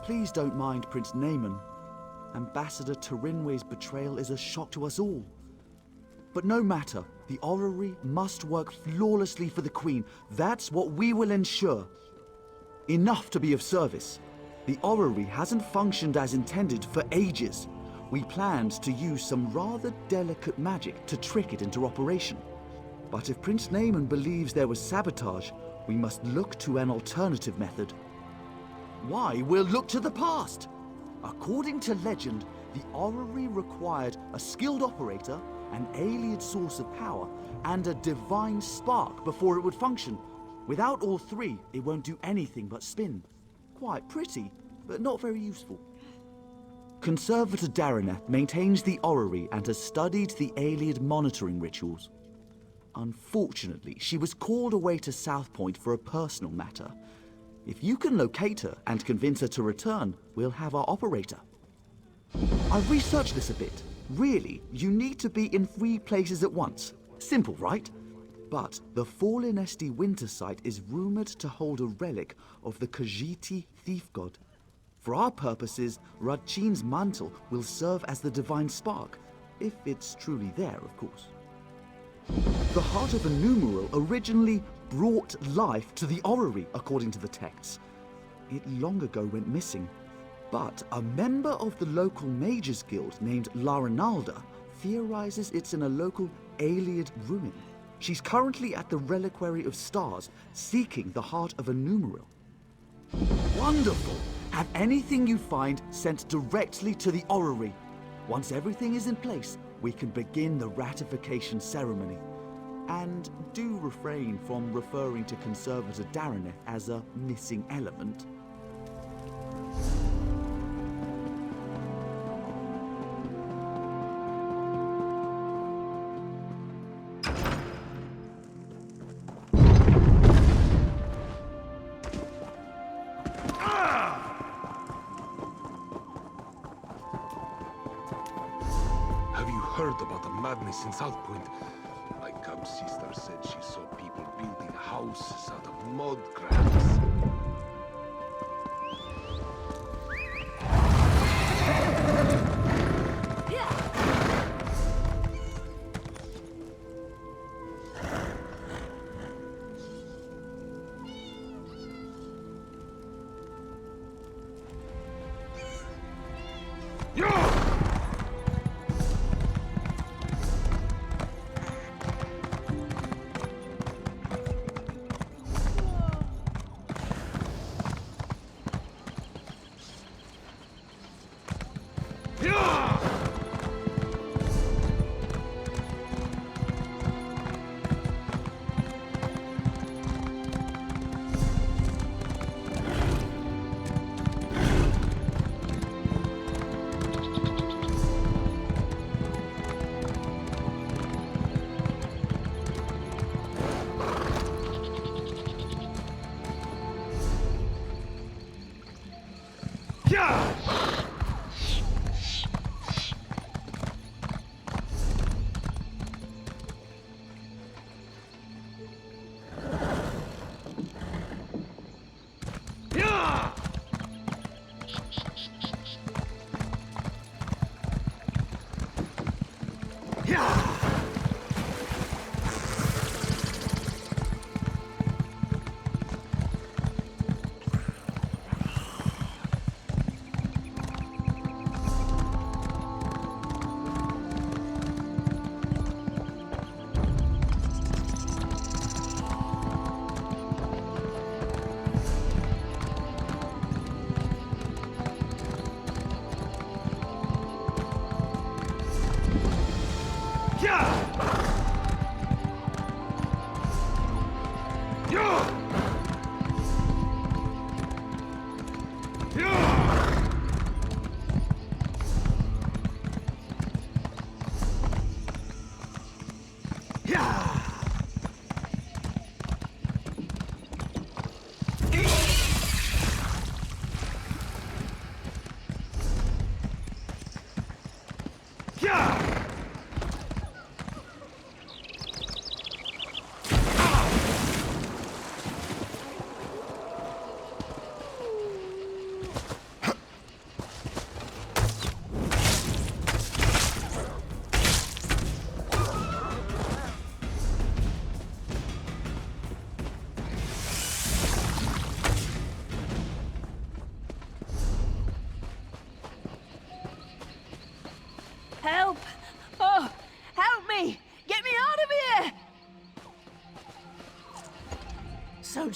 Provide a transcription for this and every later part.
Please don't mind Prince Naaman. Ambassador Turinwe's betrayal is a shock to us all. But no matter, the orrery must work flawlessly for the Queen. That's what we will ensure. Enough to be of service. The orrery hasn't functioned as intended for ages. We planned to use some rather delicate magic to trick it into operation. But if Prince Naaman believes there was sabotage, we must look to an alternative method. Why, we'll look to the past. According to legend, the orrery required a skilled operator, an alien source of power, and a divine spark before it would function. Without all three, it won't do anything but spin. Quite pretty, but not very useful. Conservator Daraneth maintains the orrery and has studied the Ayleid monitoring rituals. Unfortunately, she was called away to Southpoint for a personal matter. If you can locate her and convince her to return, we'll have our operator. I've researched this a bit. Really, you need to be in 3 places at once. Simple, right? But the Fallen Esti Winter site is rumored to hold a relic of the Khajiiti thief god. For our purposes, Radchin's mantle will serve as the divine spark, if it's truly there, of course. The Heart of Enumeral originally brought life to the orrery, according to the texts. It long ago went missing. But a member of the local Mages Guild named Larinalda theorizes it's in a local Ayleid ruin. She's currently at the Reliquary of Stars, seeking the Heart of Enumeral. Wonderful! Have anything you find sent directly to the orrery. Once everything is in place, we can begin the ratification ceremony. And do refrain from referring to Conservator Daraneth as a missing element. Have you heard about the madness in South Point? My cub sister said she saw people building houses out of mud cracks.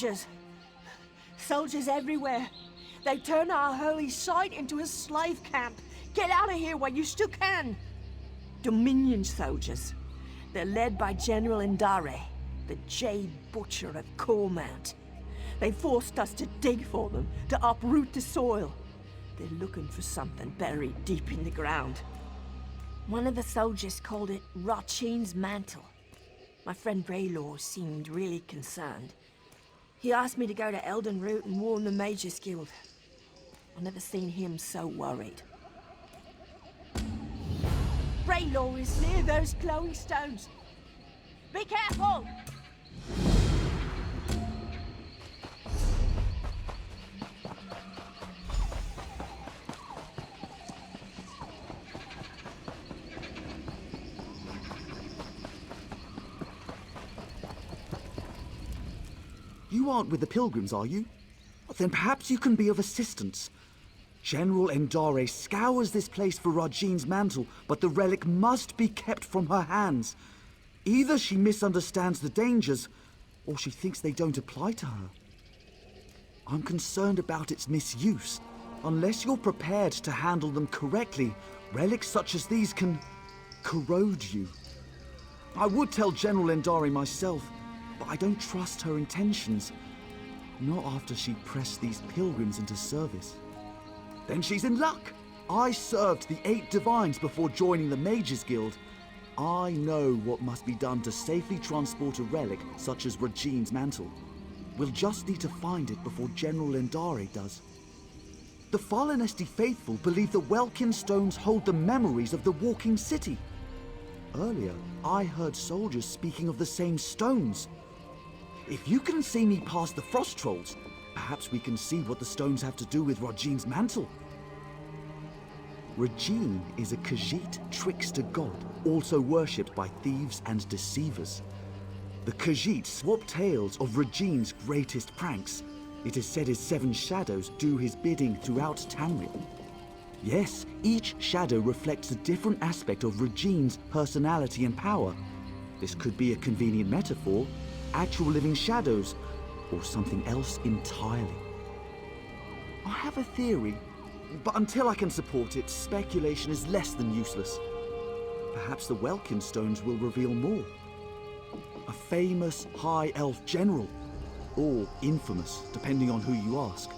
soldiers. Soldiers everywhere. They turned our holy site into a slave camp. Get out of here while you still can. Dominion soldiers. They're led by General Indare, the Jade Butcher of Cormount. They forced us to dig for them, to uproot the soil. They're looking for something buried deep in the ground. One of the soldiers called it Rachin's Mantle. My friend Raylor seemed really concerned. He asked me to go to Elden Root and warn the Mages Guild. I've never seen him so worried. Raylor is near those glowing stones. Be careful! You aren't with the pilgrims, are you? Then perhaps you can be of assistance. General Endare scours this place for Rajin's mantle, but the relic must be kept from her hands. Either she misunderstands the dangers, or she thinks they don't apply to her. I'm concerned about its misuse. Unless you're prepared to handle them correctly, relics such as these can corrode you. I would tell General Endare myself, but I don't trust her intentions. Not after she pressed these pilgrims into service. Then she's in luck. I served the 8 divines before joining the Mages Guild. I know what must be done to safely transport a relic such as Rajin's mantle. We'll just need to find it before General Endare does. The Falinesti faithful believe the Welkin stones hold the memories of the Walking City. Earlier, I heard soldiers speaking of the same stones. If you can see me past the frost trolls, perhaps we can see what the stones have to do with Rajin's mantle. Rajin is a Khajiit trickster god, also worshipped by thieves and deceivers. The Khajiit swap tales of Rajin's greatest pranks. It is said his 7 shadows do his bidding throughout Tamriel. Yes, each shadow reflects a different aspect of Rajin's personality and power. This could be a convenient metaphor, actual living shadows, or something else entirely. I have a theory, but until I can support it, speculation is less than useless. Perhaps the Welkin stones will reveal more. A famous High Elf general, or infamous, depending on who you ask.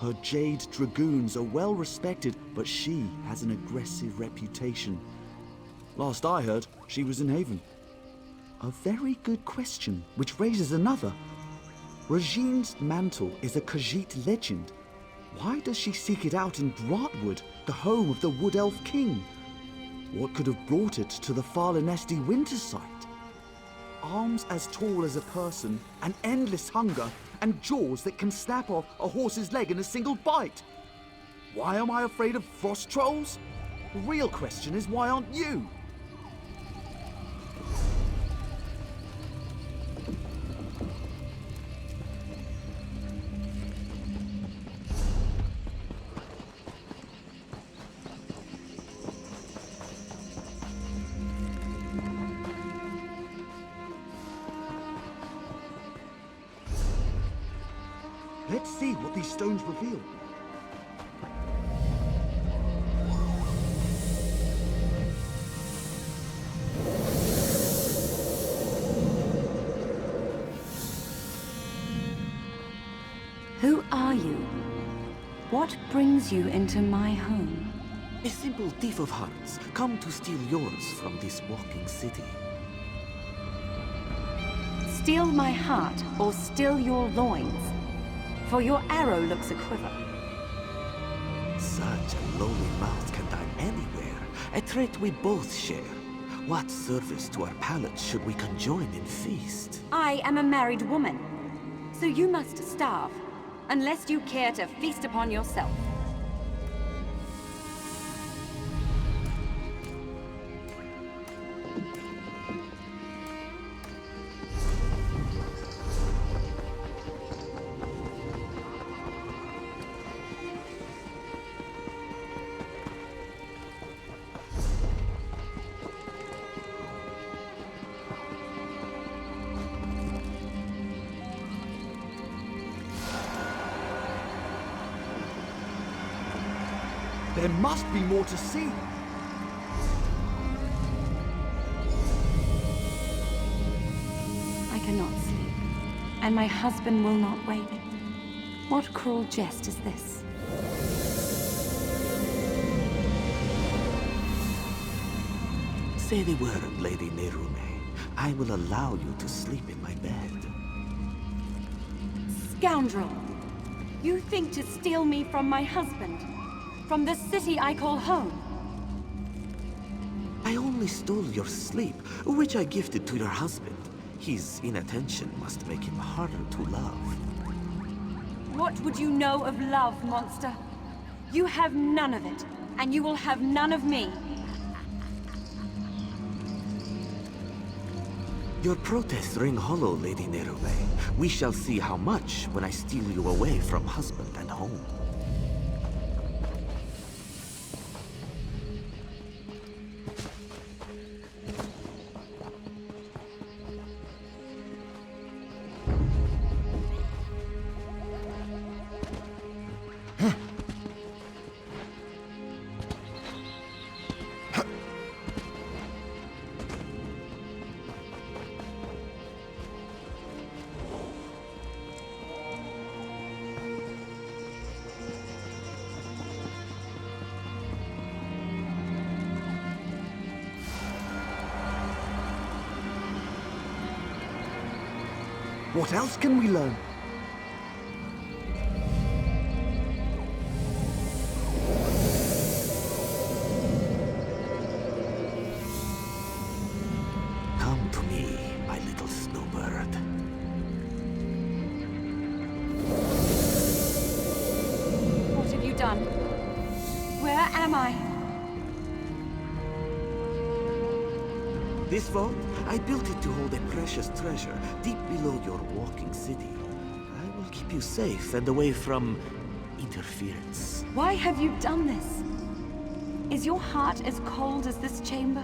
Her Jade Dragoons are well respected, but she has an aggressive reputation. Last I heard, she was in Haven. A very good question, which raises another. Rajin's mantle is a Khajiit legend. Why does she seek it out in Braatwood, the home of the Wood Elf King? What could have brought it to the Falinesti winter site? Arms as tall as a person, an endless hunger, and jaws that can snap off a horse's leg in a single bite. Why am I afraid of frost trolls? The real question is, why aren't you? Let's see what these stones reveal. Who are you? What brings you into my home? A simple thief of hearts, come to steal yours from this walking city. Steal my heart or steal your loins? For your arrow looks a quiver. Such a lowly mouth can dine anywhere, a trait we both share. What service to our palates should we conjoin in feast? I am a married woman, so you must starve, unless you care to feast upon yourself. There must be more to see. I cannot sleep, and my husband will not wake. What cruel jest is this? Say the word, Lady Nerume. I will allow you to sleep in my bed. Scoundrel! You think to steal me from my husband? From the city I call home? I only stole your sleep, which I gifted to your husband. His inattention must make him harder to love. What would you know of love, monster? You have none of it, and you will have none of me. Your protests ring hollow, Lady Nerume. We shall see how much when I steal you away from husband and home. What else can we learn? Come to me, my little snowbird. What have you done? Where am I? This vault, I built it to hold a precious treasure deep below your walking city. I will keep you safe and away from interference. Why have you done this? Is your heart as cold as this chamber?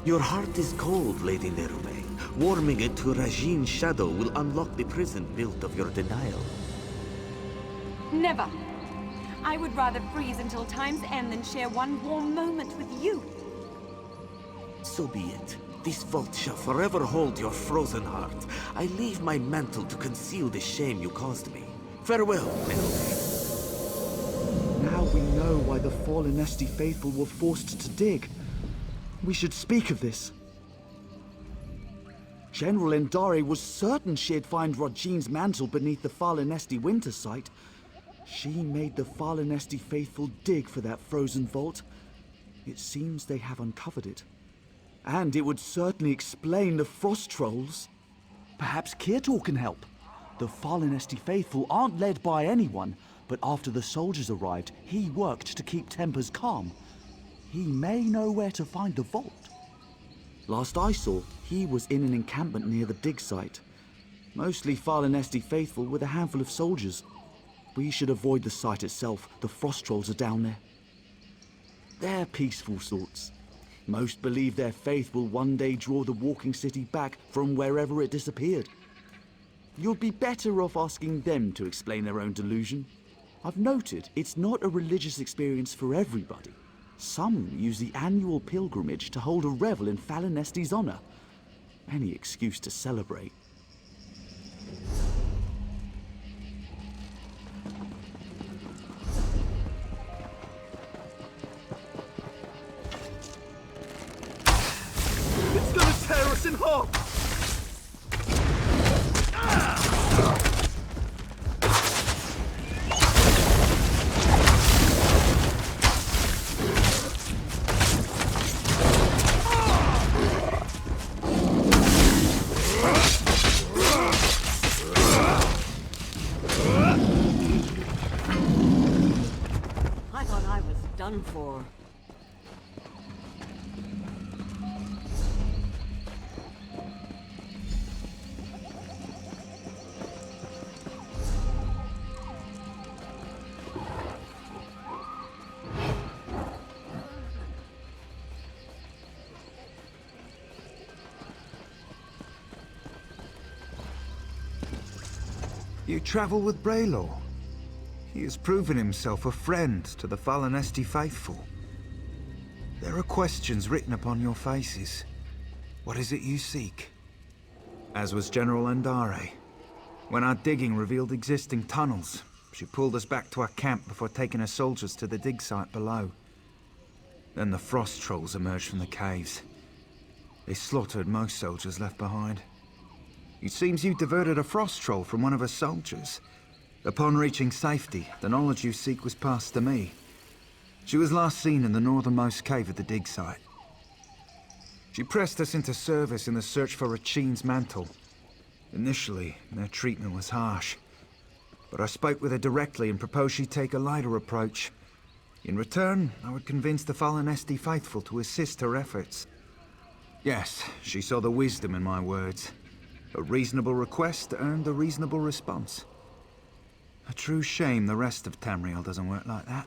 Your heart is cold, Lady Nerume. Warming it to Rajine's shadow will unlock the prison built of your denial. Never. I would rather freeze until time's end than share one warm moment with you. So be it. This vault shall forever hold your frozen heart. I leave my mantle to conceal the shame you caused me. Farewell, Nerume. Now we know why the fallen Esti faithful were forced to dig. We should speak of this. General Endari was certain she'd find Rajine's mantle beneath the fallen Esti winter site. She made the fallen Esti faithful dig for that frozen vault. It seems they have uncovered it. And it would certainly explain the frost trolls. Perhaps Kirtor can help. The fallen Esti faithful aren't led by anyone, but after the soldiers arrived, he worked to keep tempers calm. He may know where to find the vault. Last I saw, he was in an encampment near the dig site. Mostly fallen Esti faithful with a handful of soldiers. We should avoid the site itself. The frost trolls are down there. They're peaceful sorts. Most believe their faith will one day draw the walking city back from wherever it disappeared. You'd be better off asking them to explain their own delusion. I've noted it's not a religious experience for everybody. Some use the annual pilgrimage to hold a revel in Fallen Esti's honor. Any excuse to celebrate. It's gonna tear us in half! I thought I was done for. You travel with Braylor? He has proven himself a friend to the Falanesti faithful. There are questions written upon your faces. What is it you seek? As was General Andare. When our digging revealed existing tunnels, she pulled us back to our camp before taking her soldiers to the dig site below. Then the frost trolls emerged from the caves. They slaughtered most soldiers left behind. It seems you diverted a frost troll from one of her soldiers. Upon reaching safety, the knowledge you seek was passed to me. She was last seen in the northernmost cave of the dig site. She pressed us into service in the search for Rachine's mantle. Initially, their treatment was harsh. But I spoke with her directly and proposed she take a lighter approach. In return, I would convince the Falanesti faithful to assist her efforts. Yes, she saw the wisdom in my words. A reasonable request earned a reasonable response. A true shame the rest of Tamriel doesn't work like that.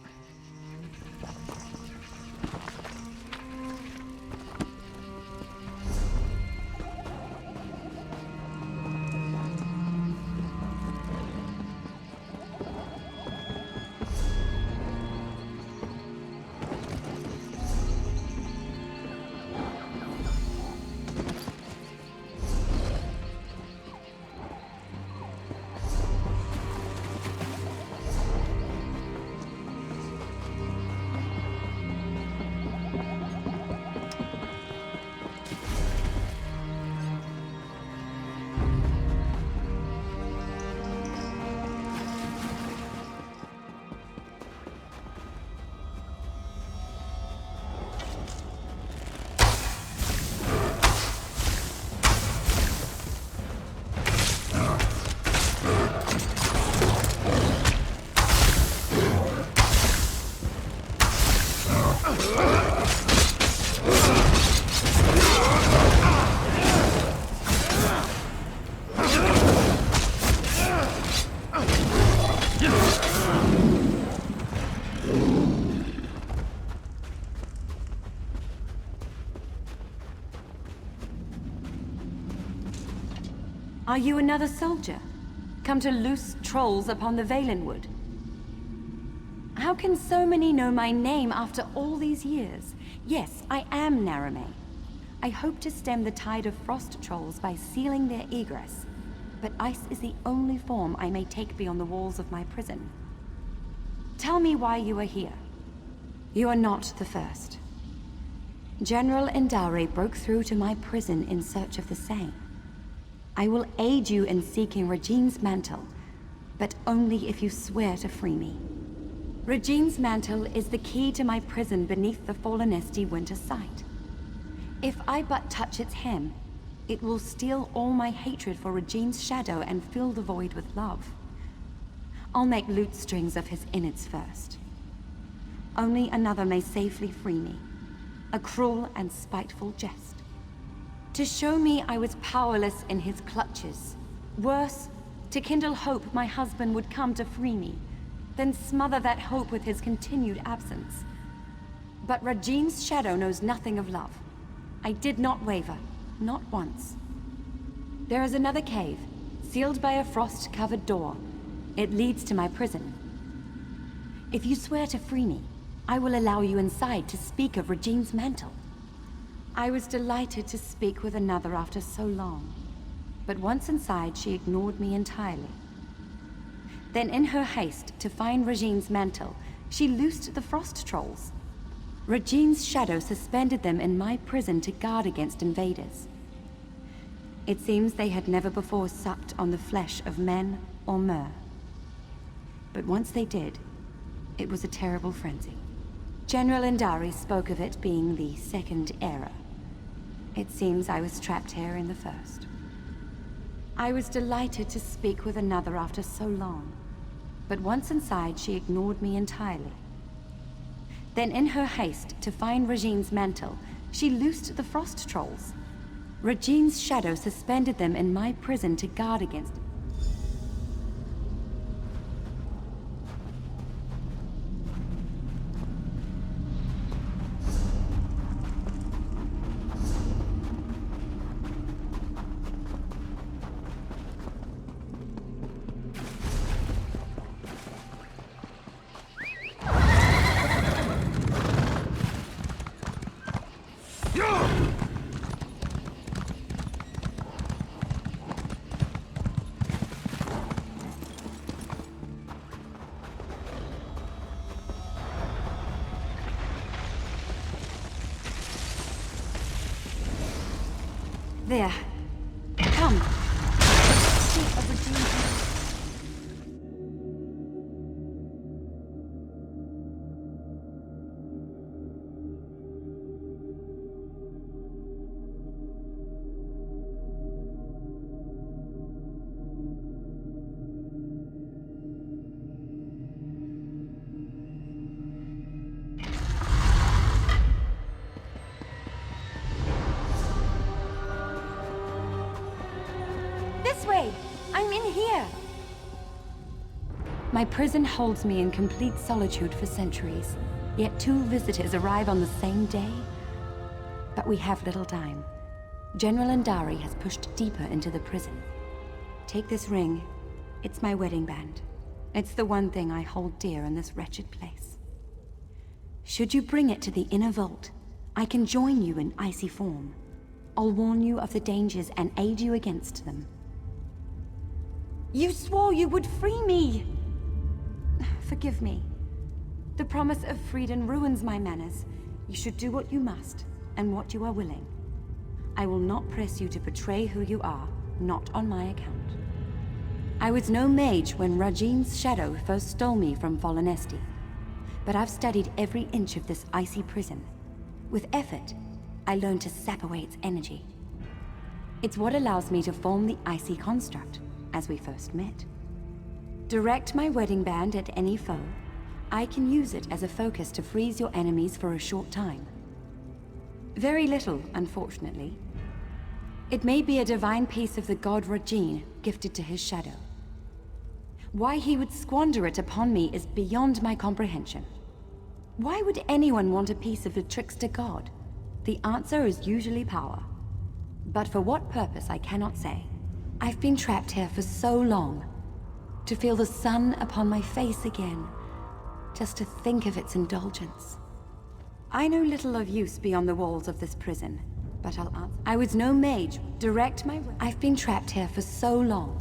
Are you another soldier? Come to loose trolls upon the Valenwood? How can so many know my name after all these years? Yes, I am Narame. I hope to stem the tide of frost trolls by sealing their egress, but ice is the only form I may take beyond the walls of my prison. Tell me why you are here. You are not the first. General Indare broke through to my prison in search of the same. I will aid you in seeking Regine's mantle, but only if you swear to free me. Regine's mantle is the key to my prison beneath the Falanesti winter site. If I but touch its hem, it will steal all my hatred for Regine's shadow and fill the void with love. I'll make lute strings of his innards first. Only another may safely free me. A cruel and spiteful jest. To show me I was powerless in his clutches. Worse, to kindle hope my husband would come to free me, then smother that hope with his continued absence. But Regine's shadow knows nothing of love. I did not waver, not once. There is another cave, sealed by a frost-covered door. It leads to my prison. If you swear to free me, I will allow you inside to speak of Regine's mantle. I was delighted to speak with another after so long, but once inside she ignored me entirely. Then in her haste to find Regine's mantle, she loosed the frost trolls. Regine's shadow suspended them in my prison to guard against invaders. It seems they had never before supped on the flesh of men or mer. But once they did, it was a terrible frenzy. General Indari spoke of it being the second era. It seems I was trapped here in the first. I was delighted to speak with another after so long, but once inside she ignored me entirely. Then in her haste to find Regine's mantle, she loosed the frost trolls. Regine's shadow suspended them in my prison to guard against. There. Come. Seat of redeemed. This way! I'm in here! My prison holds me in complete solitude for centuries, yet 2 visitors arrive on the same day. But we have little time. General Andari has pushed deeper into the prison. Take this ring. It's my wedding band. It's the one thing I hold dear in this wretched place. Should you bring it to the inner vault, I can join you in icy form. I'll warn you of the dangers and aid you against them. You swore you would free me! Forgive me. The promise of freedom ruins my manners. You should do what you must, and what you are willing. I will not press you to betray who you are, not on my account. I was no mage when Rajin's shadow first stole me from Volanesti, but I've studied every inch of this icy prison. With effort, I learned to sap away its energy. It's what allows me to form the icy construct, as we first met. Direct my wedding band at any foe. I can use it as a focus to freeze your enemies for a short time. Very little, unfortunately. It may be a divine piece of the god Rajin, gifted to his shadow. Why he would squander it upon me is beyond my comprehension. Why would anyone want a piece of the trickster god? The answer is usually power. But for what purpose, I cannot say. I've been trapped here for so long. To feel the sun upon my face again. Just to think of its indulgence. I know little of use beyond the walls of this prison, but I'll answer. I was no mage. Direct my... I've been trapped here for so long.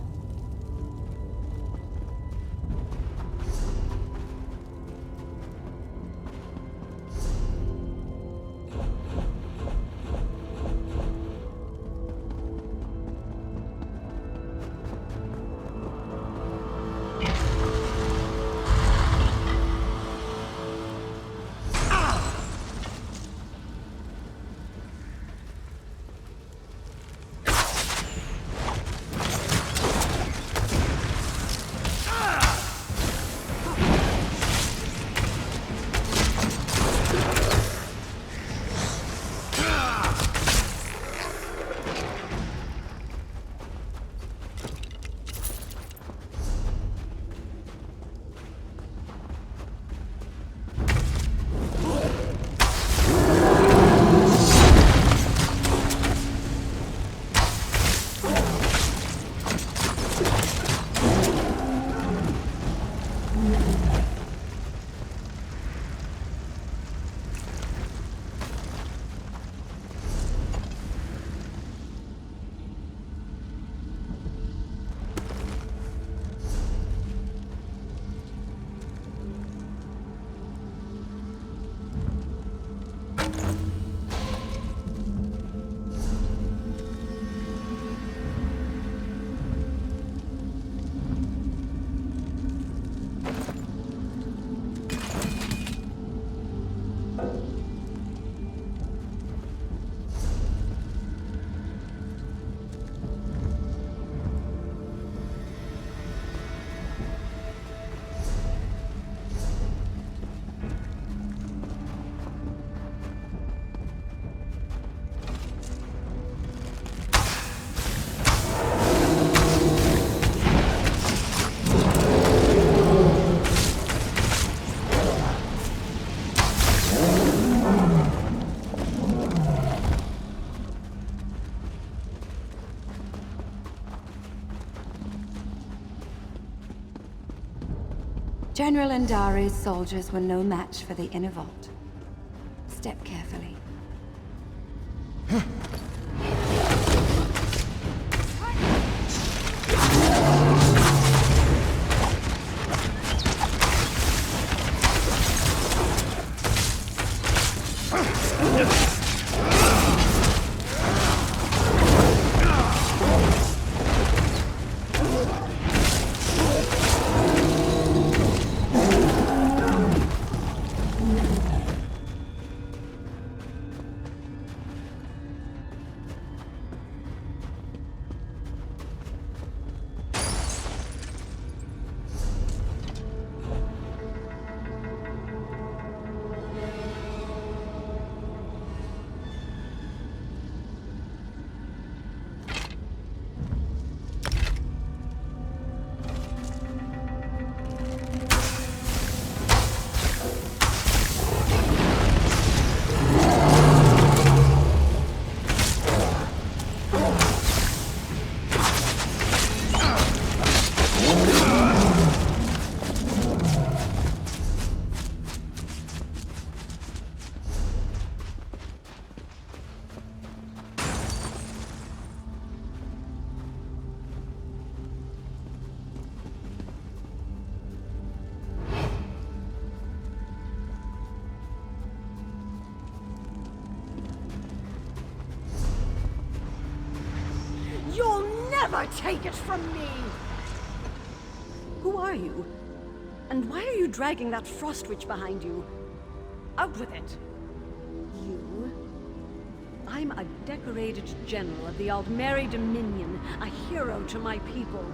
General Andari's soldiers were no match for the inner vault. Step carefully. take it from me! Who are you? And why are you dragging that frost witch behind you? Out with it! You? I'm a decorated general of the Aldmeri Dominion, a hero to my people.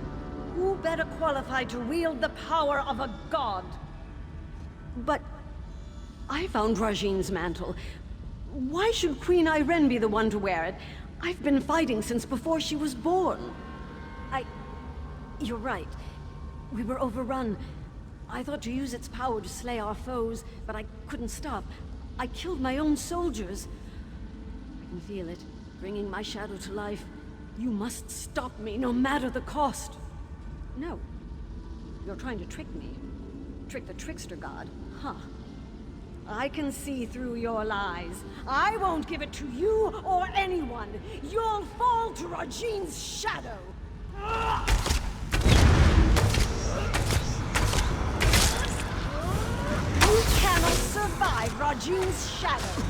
Who better qualified to wield the power of a god? But I found Rajine's mantle. Why should Queen Ayrenn be the one to wear it? I've been fighting since before she was born. You're right. We were overrun. I thought to use its power to slay our foes, but I couldn't stop. I killed my own soldiers. I can feel it, bringing my shadow to life. You must stop me, no matter the cost. No. You're trying to trick me. Trick the trickster god, huh? I can see through your lies. I won't give it to you or anyone. You'll fall to Rajine's shadow. You cannot survive Rajine's shadow.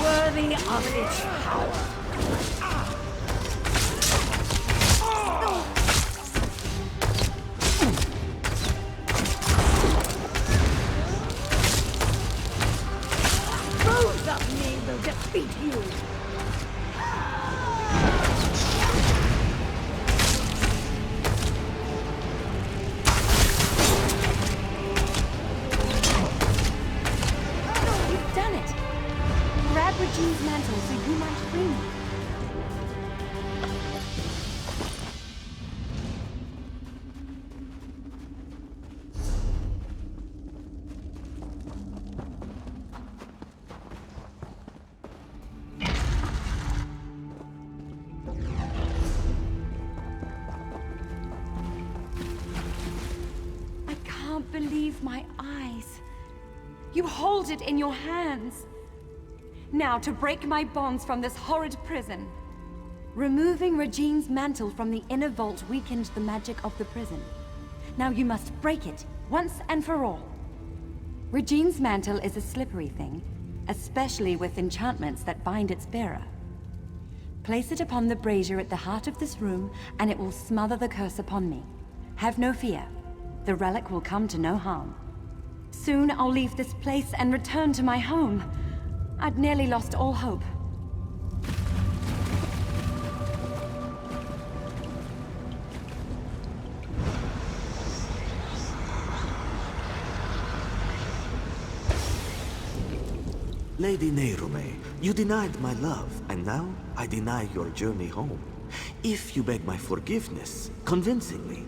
Worthy of its power. Both of me will defeat you. You've done it! Grab Rajine's mantle so you might free me. I can't believe my eyes. You hold it in your hands. Now, to break my bonds from this horrid prison. Removing Rajine's mantle from the inner vault weakened the magic of the prison. Now you must break it, once and for all. Rajine's mantle is a slippery thing, especially with enchantments that bind its bearer. Place it upon the brazier at the heart of this room, and it will smother the curse upon me. Have no fear. The relic will come to no harm. Soon I'll leave this place and return to my home. I'd nearly lost all hope. Lady Neyrume, you denied my love, and now I deny your journey home. If you beg my forgiveness, convincingly,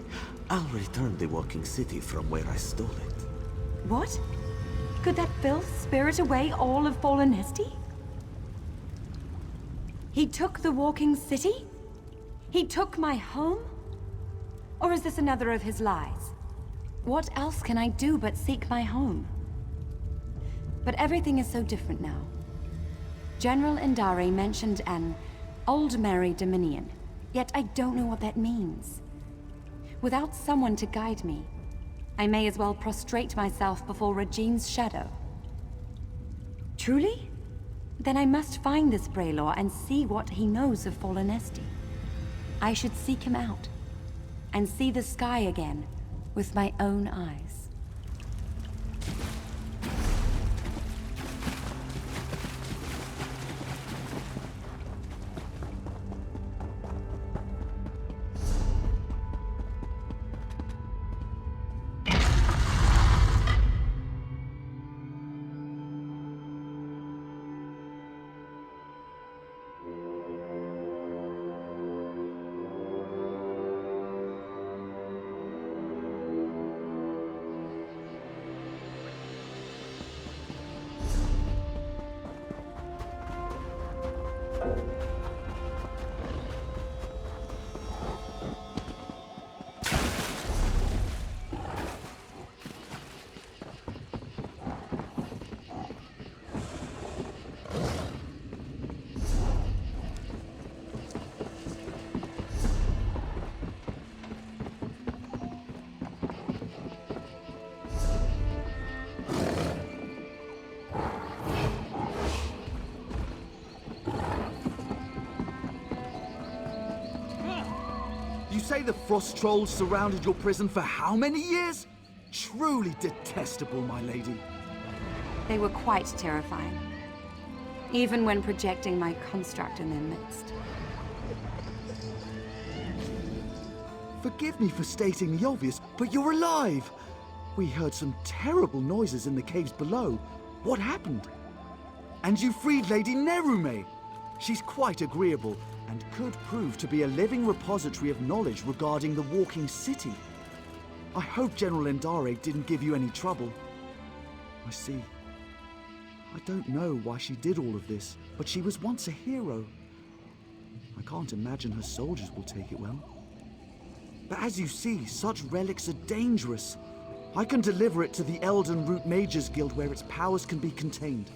I'll return the walking city from where I stole it. What? Could that filth spirit away all of Fallenesti? He took the walking city? He took my home? Or is this another of his lies? What else can I do but seek my home? But everything is so different now. General Indari mentioned an Aldmeri Dominion, yet I don't know what that means. Without someone to guide me, I may as well prostrate myself before Rajine's shadow. Truly? Then I must find this Braylor and see what he knows of Fallenesti. I should seek him out, and see the sky again with my own eyes. You say the frost trolls surrounded your prison for how many years? Truly detestable, my lady. They were quite terrifying, even when projecting my construct in their midst. Forgive me for stating the obvious, but you're alive! We heard some terrible noises in the caves below. What happened? And you freed Lady Nerume! She's quite agreeable, and could prove to be a living repository of knowledge regarding the Walking City. I hope General Endare didn't give you any trouble. I see. I don't know why she did all of this, but she was once a hero. I can't imagine her soldiers will take it well. But as you see, such relics are dangerous. I can deliver it to the Elden Root Mages Guild where its powers can be contained.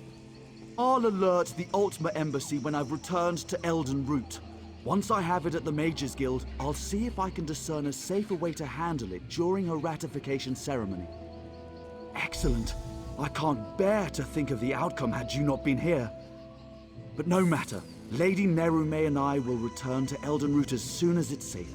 I'll alert the Ultima Embassy when I've returned to Elden Root. Once I have it at the Mages Guild, I'll see if I can discern a safer way to handle it during her ratification ceremony. Excellent. I can't bear to think of the outcome had you not been here. But no matter. Lady Nerume and I will return to Elden Root as soon as it's safe.